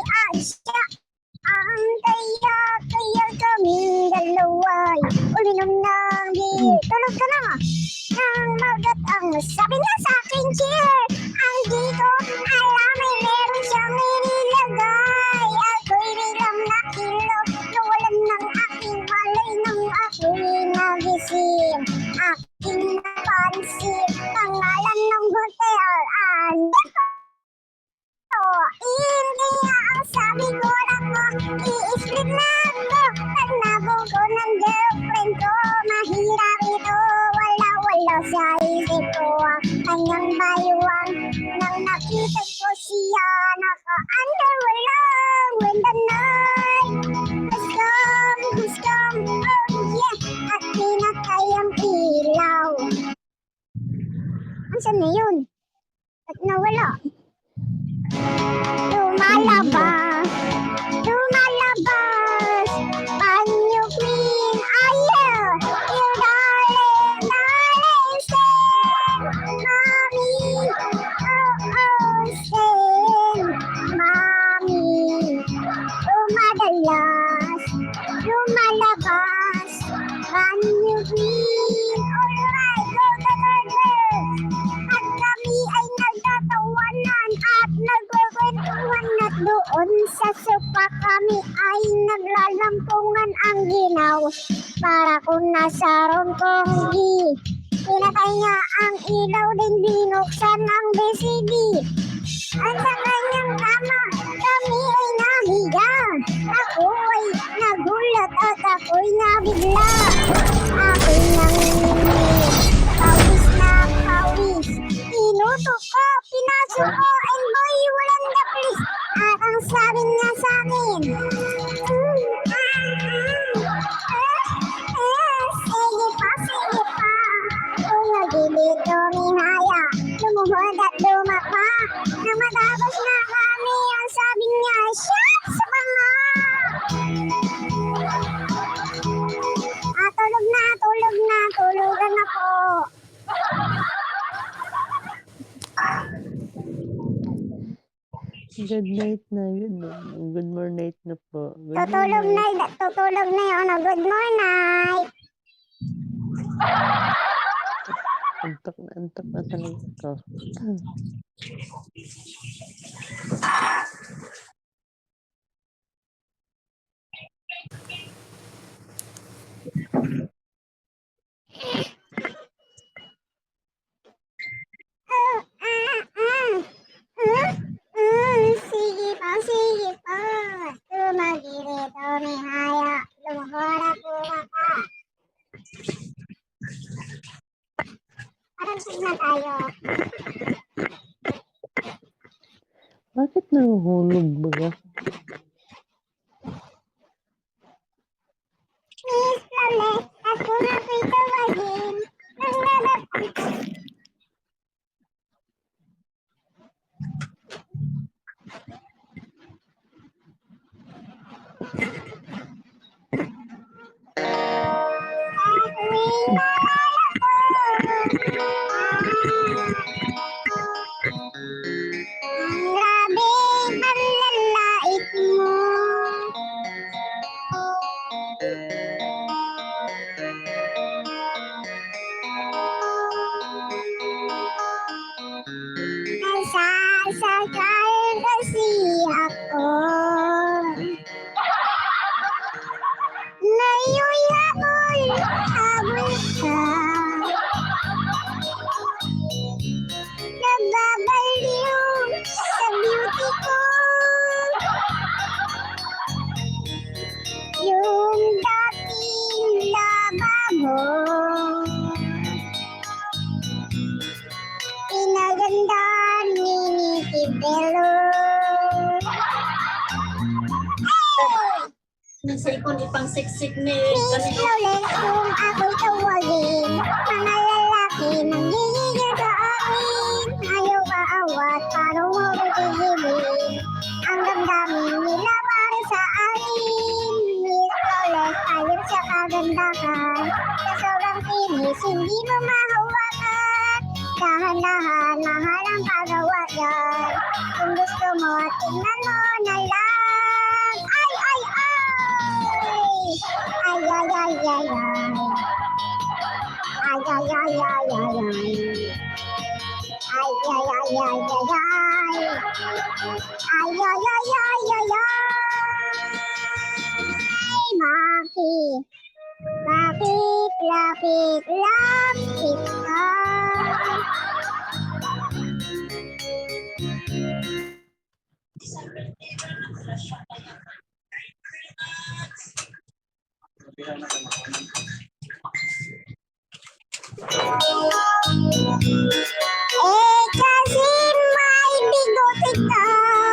at siya ang kaya kaming dalaway uminom ng beer. Tulog ka na nang magat ang sabi niya sa akin, cheer. Ang di ko alam ay meron siyang inilagay. Ako'y biglang nakilog, nawalan ng aking malay nang ako'y nagising. Aking napansin, pangalan ng hotel, hindi nga ang sabi ko lang mo, i-split na ako. Nagnabog ko ng girlfriend ko, mahirap ito, wala sa isip ko ang kanyang bayuan. Nang nakita ko siya, naka-underwear lang when the night has come, oh yeah, at pinatay ang ilaw. Asan na yun? At nawala. Lumalabas, banyo queen, ayaw, your darling, send, mommy, send, mommy, lumalabas, banyo queen, alright, go to the girls, at kami ay nagtatawanan at nagkukwentuhan at doon sa sopa kami ay naglalampungan ang ginaw para kung nasa roon kong pinatay niya ang ilaw din binuksan ang BCD at sa kanyang kama kami ay nahiga. Ako ay nagulat at ako'y nabigla. Ako'y nanginginig, pawis na pawis, inuto ko, pinasok ko, and boy, walang the please. At ang sabi niya sa akin, sige pa, kung nagilid tumihaya, lumuhod at dumapa, nang matapos na kami, ang sabi niya, shot sa mga. Tulugan na po. Good night na yun. Good morning na po. Tutulog na yun. Good morning. Antok na talaga ko. Sige pa. Tumagilid, tumihaya, lumuhod at bumaba. Parang signa tayo. Bakit nahuhulog ba? Please, Lole, at kung ako'y tawagin, nang lalapit. Ang lalait mo. Nasasakal kasi ako. Ngayon'y habol ka. Nagbabaliw sa beauty ko. Yung dating lababo, pinaganda ni Tibelo. Nasa ikon ipang siksik ni Please, Lole, kung ako'y tawagin, mga lalaki nanggigigil sa akin. Ayaw kaawat, paano mo magigilin? Ang damdamin nila para sa akin. Miss Lole, ayaw sa kagandahan. Sa sobrang kinis, hindi mo mahawakan. Dahan-dahan, mahal ang pagawa yan. Kung gusto mo, tingnan mo na lang. Ay, ay, ay. Ay, ay, ay, ay, ay. Ay, ay, ay, ay, ay, ay. Ay, ay, ay, ay, ay, ay. Ay, ay, ay, ay, ay, ay. Bakit, lapit ka?